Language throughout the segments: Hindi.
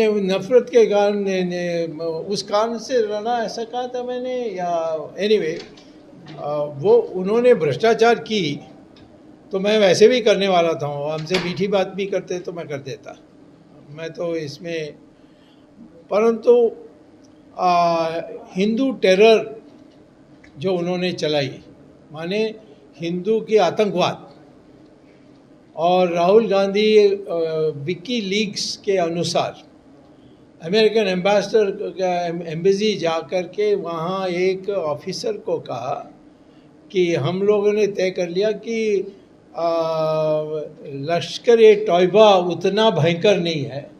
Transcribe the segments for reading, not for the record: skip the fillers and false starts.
नफरत के कारण उस कारण से लड़ा, ऐसा कहा था मैंने, या एनीवे वो उन्होंने भ्रष्टाचार की तो मैं वैसे भी करने वाला था, हमसे मीठी बात भी करते तो मैं कर देता, मैं तो इसमें। परंतु हिंदू टेरर जो उन्होंने चलाई, माने हिंदू की आतंकवाद, और राहुल गांधी विकी लीक्स के अनुसार अमेरिकन एम्बेसडर एम्बेसी जाकर के वहाँ एक ऑफिसर को कहा कि हम लोगों ने तय कर लिया कि लश्कर ए तौबा उतना भयंकर नहीं है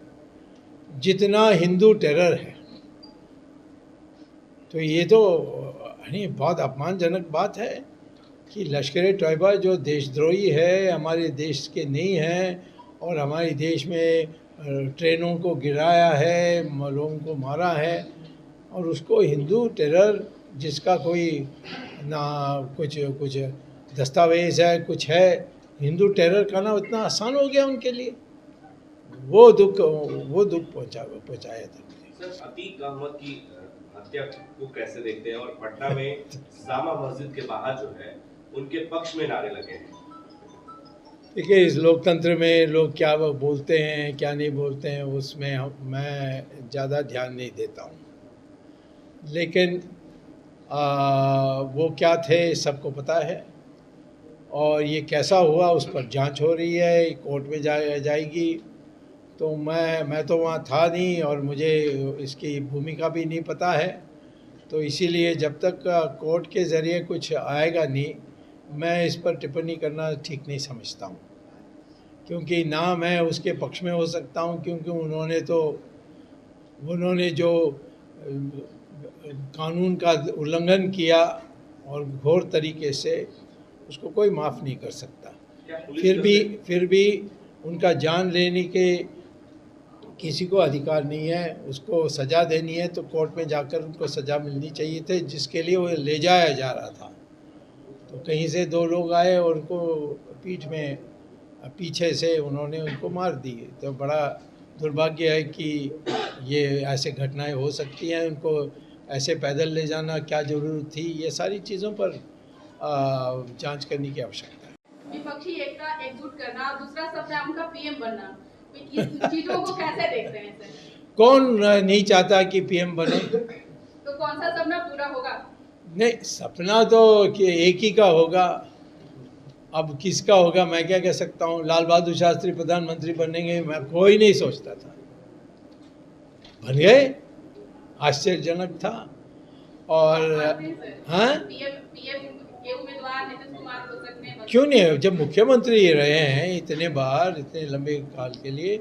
जितना हिंदू टेरर है। तो ये तो बहुत अपमानजनक बात है कि लश्कर ए तौबा जो देशद्रोही है, हमारे देश के नहीं है, और हमारे देश में ट्रेनों को गिराया है, लोगों को मारा है, और उसको हिंदू टेरर, जिसका कोई ना कुछ दस्तावेज है, कुछ है, हिंदू टेरर करना इतना आसान हो गया उनके लिए। वो दुख पहुंचाया था। सर, अतीक अहमद की हत्या को कैसे देखते हैं, और पटना में जामा मस्जिद के बाहर जो है उनके पक्ष में नारे लगे हैं? देखिए, इस लोकतंत्र में लोग क्या बोलते हैं क्या नहीं बोलते हैं उसमें मैं ज़्यादा ध्यान नहीं देता हूँ, लेकिन वो क्या थे सबको पता है, और ये कैसा हुआ उस पर जांच हो रही है, कोर्ट में जाएगी। तो मैं तो वहाँ था नहीं और मुझे इसकी भूमिका भी नहीं पता है, तो इसीलिए जब तक कोर्ट के ज़रिए कुछ आएगा नहीं, मैं इस पर टिप्पणी करना ठीक नहीं समझता हूँ, क्योंकि ना मैं उसके पक्ष में हो सकता हूँ, क्योंकि उन्होंने जो कानून का उल्लंघन किया और घोर तरीके से, उसको कोई माफ़ नहीं कर सकता। फिर भी उनका जान लेने के किसी को अधिकार नहीं है, उसको सज़ा देनी है तो कोर्ट में जाकर उनको सज़ा मिलनी चाहिए थी, जिसके लिए वो ले जाया जा रहा था। तो कहीं से दो लोग आए और उनको पीठ में पीछे से उन्होंने उनको मार दी। तो बड़ा दुर्भाग्य है कि ये ऐसे घटनाएं हो सकती हैं, उनको ऐसे पैदल ले जाना क्या ज़रूरत थी, ये सारी चीज़ों पर जांच करने की आवश्यकता है। विपक्षी एकता एकजुट करना, दूसरा शब्द है उनका पीएम बनना, चीजों को कैसे देखते हैं सर? कौन नहीं चाहता कि पीएम बने? तो कौन सा सपना पूरा होगा? नहीं, सपना तो एक ही का होगा, अब किसका होगा मैं क्या कह सकता हूँ। लाल बहादुर शास्त्री प्रधानमंत्री बनेंगे, मैं कोई नहीं सोचता था, बन गए, आश्चर्यजनक था। और हाँ, क्यों नहीं, जब मुख्यमंत्री रहे हैं इतने बार, इतने लंबे काल के लिए,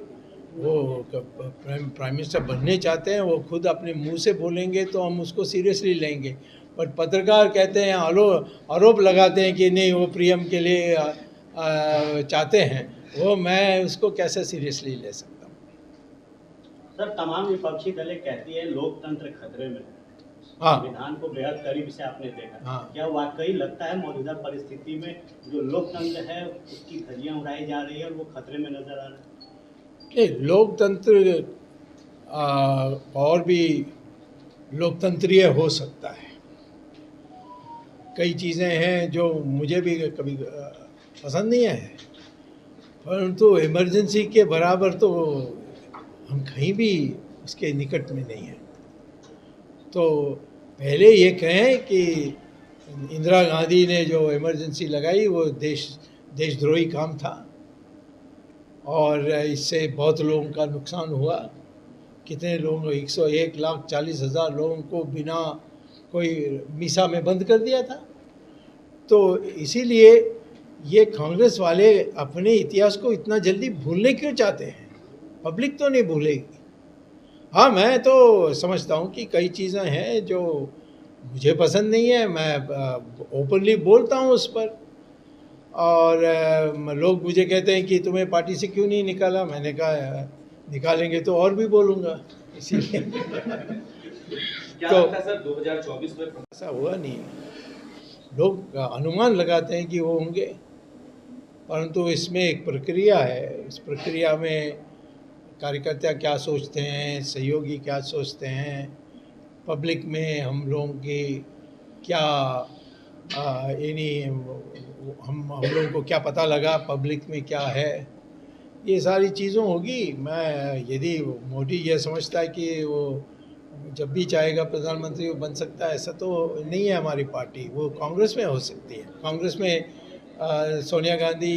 वो प्राइम मिनिस्टर बनने चाहते हैं, वो खुद अपने मुंह से बोलेंगे तो हम उसको सीरियसली लेंगे। पर पत्रकार कहते हैं, आरोप लगाते हैं कि नहीं वो पीएम के लिए चाहते हैं, वो मैं उसको कैसे सीरियसली ले सकता हूँ। सर, तमाम विपक्षी दलें कहती है लोकतंत्र खतरे में है। हाँ, संविधान को बेहद करीब से आपने देखा। हाँ, क्या वाकई लगता है मौजूदा परिस्थिति में जो लोकतंत्र है उसकी धज्जियां उड़ाई जा रही है और वो खतरे में नजर आ रहा है? लोकतंत्र और भी लोकतंत्रीय हो सकता है। कई चीज़ें हैं जो मुझे भी कभी पसंद नहीं है, परंतु इमरजेंसी के बराबर तो हम कहीं भी उसके निकट में नहीं हैं। तो पहले ये कहें कि इंदिरा गांधी ने जो इमरजेंसी लगाई वो देशद्रोही काम था, और इससे बहुत लोगों का नुकसान हुआ। कितने लोगों, 1,40,000 लोगों को बिना कोई मीसा में बंद कर दिया था। तो इसीलिए ये कांग्रेस वाले अपने इतिहास को इतना जल्दी भूलने क्यों चाहते हैं? पब्लिक तो नहीं भूलेगी। हाँ, मैं तो समझता हूँ कि कई चीज़ें हैं जो मुझे पसंद नहीं है, मैं ओपनली बोलता हूँ उस पर, और लोग मुझे कहते हैं कि तुम्हें पार्टी से क्यों नहीं निकाला। मैंने कहा निकालेंगे तो और भी बोलूँगा, इसीलिए। क्या लगता है सर 2024 में ऐसा हुआ नहीं, लोग अनुमान लगाते हैं कि वो होंगे, परंतु इसमें एक प्रक्रिया है, इस प्रक्रिया में कार्यकर्ता क्या सोचते हैं, सहयोगी क्या सोचते हैं, पब्लिक में हम लोगों की क्या यानी हम लोगों को क्या पता लगा पब्लिक में क्या है, ये सारी चीज़ों होगी। मैं यदि मोदी ये समझता है कि वो जब भी चाहेगा प्रधानमंत्री वो बन सकता है, ऐसा तो नहीं है। हमारी पार्टी वो कांग्रेस में हो सकती है। कांग्रेस में सोनिया गांधी,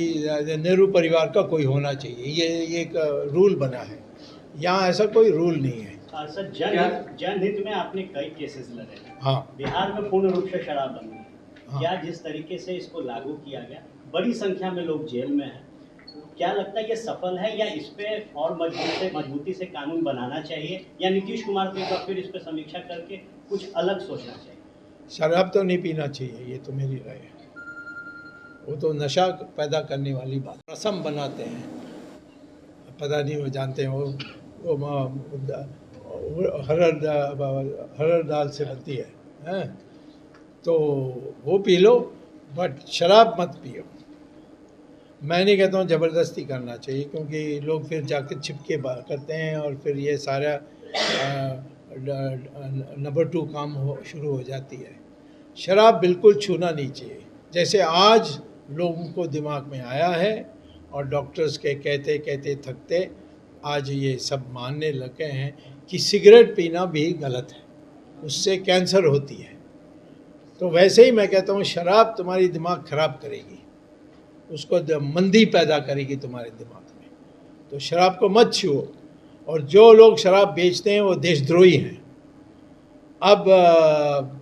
नेहरू परिवार का कोई होना चाहिए, ये एक रूल बना है। यहाँ ऐसा कोई रूल नहीं है। सर, जनहित में आपने कई केसेस लड़े। हाँ, बिहार में पूर्ण रूप से शराबबंदी है। हाँ। क्या जिस तरीके से इसको लागू किया गया, बड़ी संख्या में लोग जेल में हैं, क्या लगता है ये सफल है, या इस पे और मजबूती से कानून बनाना चाहिए, या नीतीश कुमार को एक बार फिर इस पे समीक्षा करके कुछ अलग सोचना चाहिए? शराब तो नहीं पीना चाहिए, ये तो मेरी राय है। वो तो नशा पैदा करने वाली बात। रसम बनाते हैं, पता नहीं वो जानते हैं, वो हरड़ दाल से बनती है, हैं? तो वो पी लो, बट शराब मत पियो। मैं नहीं कहता हूँ ज़बरदस्ती करना चाहिए, क्योंकि लोग फिर जाकर छिपके करते हैं और फिर ये सारा नंबर 2 काम शुरू हो जाती है। शराब बिल्कुल छूना नहीं चाहिए। जैसे आज लोगों को दिमाग में आया है और डॉक्टर्स के कहते कहते थकते आज ये सब मानने लगे हैं कि सिगरेट पीना भी गलत है, उससे कैंसर होती है। तो वैसे ही मैं कहता हूँ शराब तुम्हारी दिमाग ख़राब करेगी, उसको मंदी पैदा करेगी तुम्हारे दिमाग में। तो शराब को मत छुओ। और जो लोग शराब बेचते हैं वो देशद्रोही हैं। अब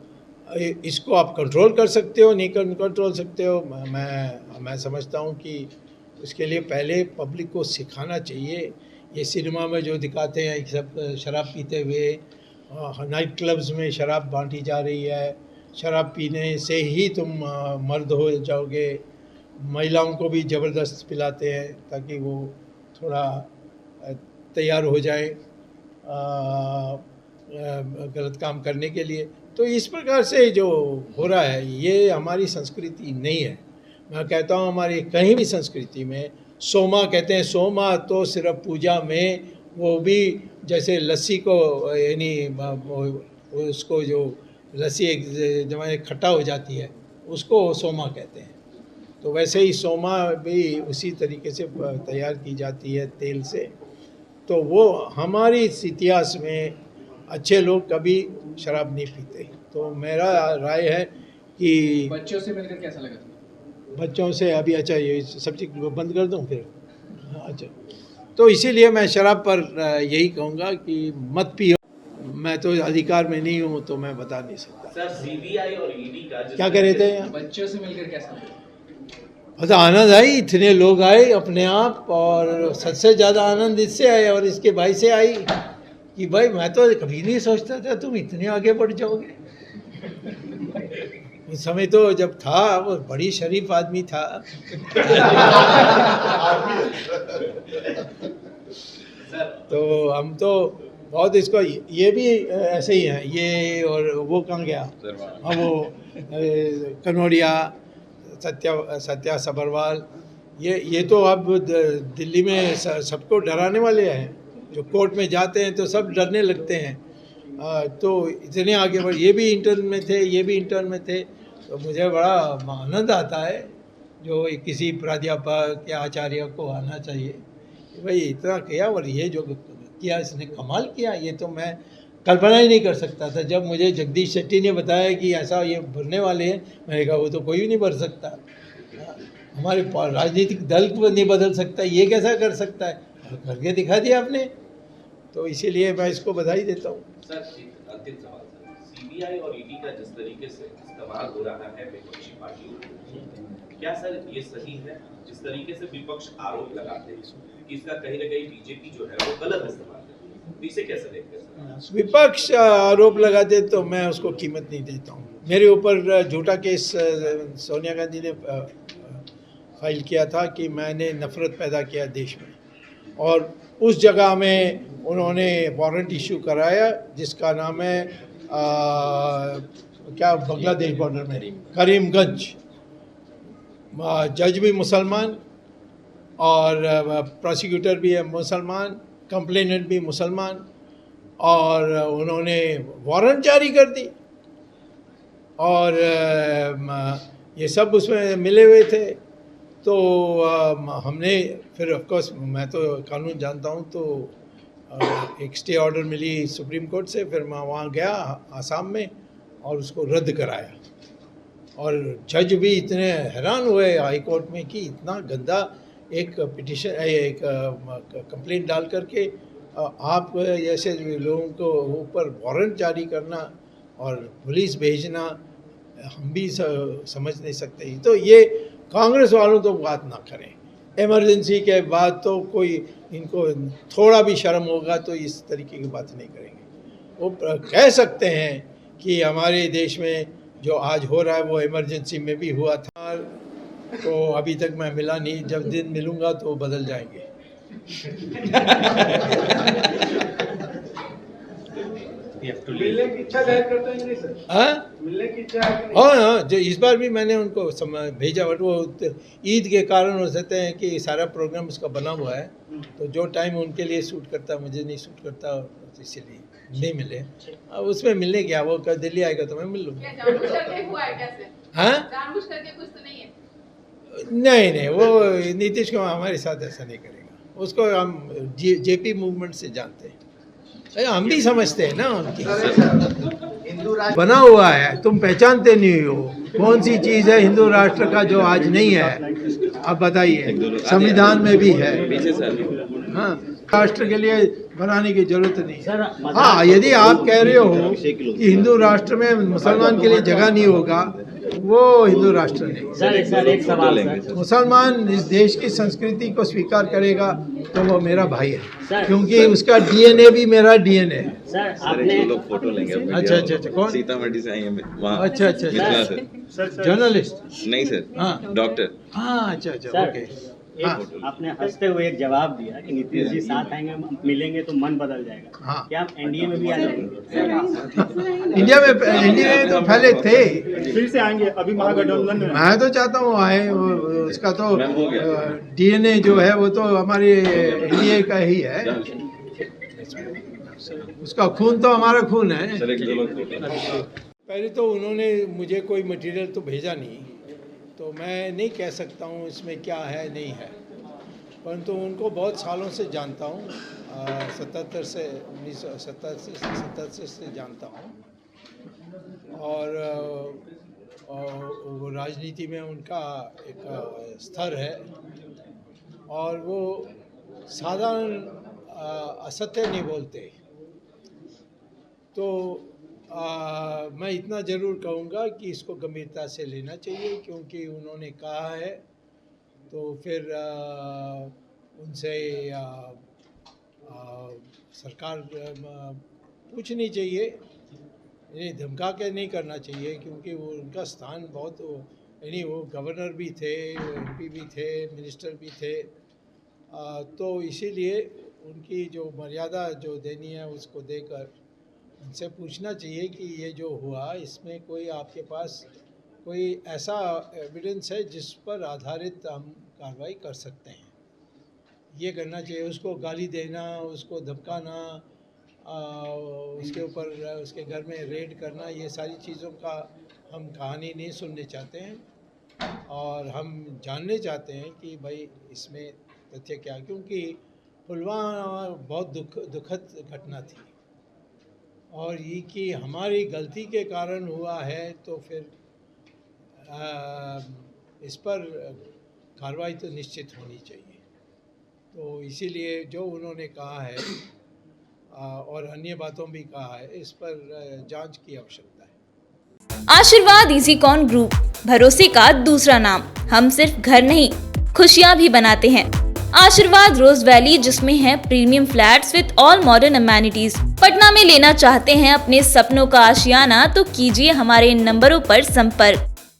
इसको आप कंट्रोल कर सकते हो, नहीं कंट्रोल सकते हो। मैं समझता हूँ कि उसके लिए पहले पब्लिक को सिखाना चाहिए। ये सिनेमा में जो दिखाते हैं सब शराब पीते हुए, नाइट क्लब्स में शराब बांटी जा रही है, शराब पीने से ही तुम मर्द हो जाओगे। महिलाओं को भी ज़बरदस्त पिलाते हैं ताकि वो थोड़ा तैयार हो जाए गलत काम करने के लिए। तो इस प्रकार से जो हो रहा है ये हमारी संस्कृति नहीं है। मैं कहता हूँ हमारी कहीं भी संस्कृति में सोमा कहते हैं, सोमा तो सिर्फ पूजा में, वो भी जैसे लस्सी को यानी उसको जो लस्सी एक जमाने खट्टा हो जाती है उसको सोमा कहते हैं। तो वैसे ही सोमा भी उसी तरीके से तैयार की जाती है तेल से। तो वो हमारी इतिहास में अच्छे लोग कभी शराब नहीं पीते। तो मेरा राय है कि बच्चों से मिलकर कैसा लगा? बच्चों से अभी अच्छा ये सब्जेक्ट बंद कर दूं फिर? अच्छा, तो इसीलिए मैं शराब पर यही कहूँगा कि मत पियो। मैं तो अधिकार में नहीं हूँ तो मैं बता नहीं सकता। सर, सीबीआई और ईडी का क्या कह रहे थे? बच्चों से मिलकर कैसा लगा? अच्छा, आनंद आई, इतने लोग आए अपने आप, और सबसे ज़्यादा आनंद इससे आए और इसके भाई से आई कि भाई मैं तो कभी नहीं सोचता था तुम इतने आगे बढ़ जाओगे। उस समय तो जब था वो बड़ी शरीफ आदमी था। तो हम तो बहुत इसको ये भी ऐसे ही है ये। और वो कहाँ गया? हाँ, वो कनौड़िया, सत्या सबरवाल, ये तो अब दिल्ली में सबको डराने वाले हैं। जो कोर्ट में जाते हैं तो सब डरने लगते हैं। तो इतने आगे बढ़, ये भी इंटर्न में थे, ये भी इंटर्न में थे। तो मुझे बड़ा आनंद आता है जो किसी प्राध्यापक या आचार्य को आना चाहिए कि भाई इतना किया और ये जो किया इसने कमाल किया। ये तो मैं कल्पना ही नहीं कर सकता था। जब मुझे जगदीश शेट्टी ने बताया कि ऐसा ये भरने वाले हैं, मैंने कहा वो तो कोई भी नहीं भर सकता। हमारे राजनीतिक दल को नहीं बदल सकता, ये कैसा कर सकता है? करके दिखा दिया आपने। तो इसीलिए मैं इसको बधाई देता हूँ। सर, अंतिम सवाल सर, सीबीआई और ईडी का जिस तरीके से इस्तेमाल हो रहा है विपक्षी पार्टियों, क्या सर ये सही है? जिस तरीके से विपक्ष आरोप लगाते हैं कि इसका कहीं ना कहीं बीजेपी जो है वो गलत इस्तेमाल करती है, इसे कैसे देखते हैं सर? विपक्ष आरोप लगाते तो मैं उसको कीमत नहीं देता हूँ। मेरे ऊपर झूठा केस सोनिया गांधी ने फाइल किया था कि मैंने नफरत पैदा किया देश में, और उस जगह में उन्होंने वारंट इशू कराया जिसका नाम है क्या, बांग्लादेश बॉर्डर में करीमगंज। जज भी मुसलमान और प्रोसिक्यूटर भी है मुसलमान कंप्लेनेंट भी मुसलमान, और उन्होंने वारंट जारी कर दी, और ये सब उसमें मिले हुए थे। तो हमने फिर ऑफ कोर्स, मैं तो कानून जानता हूँ, तो एक स्टे ऑर्डर मिली सुप्रीम कोर्ट से, फिर मैं वहाँ गया आसाम में और उसको रद्द कराया। और जज भी इतने हैरान हुए हाई कोर्ट में कि इतना गंदा एक पिटिशन, एक कंप्लेंट डाल करके आप जैसे लोगों को ऊपर वारंट जारी करना और पुलिस भेजना, हम भी समझ नहीं सकते। तो ये कांग्रेस वालों तो बात ना करें, इमरजेंसी के बाद तो कोई इनको थोड़ा भी शर्म होगा तो इस तरीके की बात नहीं करेंगे। वो कह सकते हैं कि हमारे देश में जो आज हो रहा है वो इमरजेंसी में भी हुआ था, तो अभी तक मैं मिला नहीं, जब दिन मिलूंगा तो बदल जाएंगे। मिलने की इच्छा जाहिर करते हैं नहीं सर? हाँ, मिलने की इच्छा है कि नहीं? हाँ, जो इस बार भी मैंने उनको भेजा, बट वो ईद के कारण हो सकते हैं कि सारा प्रोग्राम उसका बना हुआ है, तो जो टाइम उनके लिए सूट करता है मुझे नहीं सूट करता, इसीलिए नहीं मिले। अब उसमें मिलने गया, वो कल दिल्ली आएगा तो मैं मिल लूँगा। क्या जानबूझ करके हुआ है कैसे? हाँ, जानबूझ करके कुछ तो नहीं है? नहीं, वो नीतीश कुमार हमारे साथ ऐसा नहीं करेगा, उसको हम जेपी मूवमेंट से जानते हैं, हम भी समझते हैं ना उनकी। हिंदू राष्ट्र बना हुआ है, तुम पहचानते नहीं हो कौन सी चीज है हिंदू राष्ट्र का जो आज नहीं है, अब बताइए। संविधान में भी है। हाँ, राष्ट्र के लिए बनाने की जरूरत नहीं। हाँ, यदि आप कह रहे हो कि हिंदू राष्ट्र में मुसलमान के लिए जगह नहीं होगा, वो हिंदू राष्ट्र नहीं। सर एक सवाल सर। मुसलमान इस देश की संस्कृति को स्वीकार करेगा तो वो मेरा भाई है, सर, क्योंकि उसका डीएनए भी मेरा डीएनए है। सर आपने लोग फोटो लेंगे अपने। अच्छा, कौन? सीतामढ़ी से आई हैं वहाँ। अच्छा, मिथिला से। जर्नलिस्ट? नहीं सर, हाँ, डॉक्टर। हाँ, अच्छा, सर, ओके। एक हाँ। आपने हंसते हुए एक जवाब दिया कि नीतीश जी साथ आएंगे, मिलेंगे तो मन बदल जाएगा। हाँ। क्या आप एनडीए में भी आ जाएंगे? इंडिया में तो पहले थे, फिर से आएंगे, अभी महागठबंधन में। मैं तो चाहता हूँ आए, उसका तो मैम हो गया। डीएनए जो है वो तो हमारे इंडिया का ही है, उसका खून तो हमारा खून है। सर एक दो लोग फोटो। पहले तो उन्होंने मुझे कोई मटेरियल तो भेजा नहीं, तो मैं नहीं कह सकता हूँ इसमें क्या है नहीं है, परंतु उनको बहुत सालों से जानता हूँ, 77 से 1977 से जानता हूँ, और वो राजनीति में उनका एक स्तर है, और वो साधारण असत्य नहीं बोलते। तो मैं इतना ज़रूर कहूँगा कि इसको गंभीरता से लेना चाहिए, क्योंकि उन्होंने कहा है, तो फिर उनसे सरकार पूछनी चाहिए, यानी धमका के नहीं करना चाहिए, क्योंकि वो उनका स्थान बहुत, यानी वो गवर्नर भी थे, एमपी भी थे, मिनिस्टर भी थे, तो इसीलिए उनकी जो मर्यादा जो देनी है उसको देकर उनसे पूछना चाहिए कि ये जो हुआ इसमें कोई आपके पास कोई ऐसा एविडेंस है जिस पर आधारित हम कार्रवाई कर सकते हैं, ये करना चाहिए। उसको गाली देना, उसको धमकाना, उसके ऊपर उसके घर में रेड करना, ये सारी चीज़ों का हम कहानी नहीं सुनने चाहते हैं, और हम जानने चाहते हैं कि भाई इसमें तथ्य क्या, क्योंकि पुलवामा बहुत दुखद घटना थी, और ये कि हमारी गलती के कारण हुआ है, तो फिर इस पर कार्रवाई तो निश्चित होनी चाहिए। तो इसीलिए जो उन्होंने कहा है और अन्य बातों भी कहा है, इस पर जांच की आवश्यकता है। आशीर्वाद इजीकॉन ग्रुप, भरोसे का दूसरा नाम। हम सिर्फ घर नहीं, खुशियां भी बनाते हैं। आशीर्वाद रोज वैली, जिसमें है premium flats with all modern amenities. Patna में लेना चाहते हैं अपने सपनों का आशियाना, तो कीजिए हमारे इन नंबरों पर संपर्क।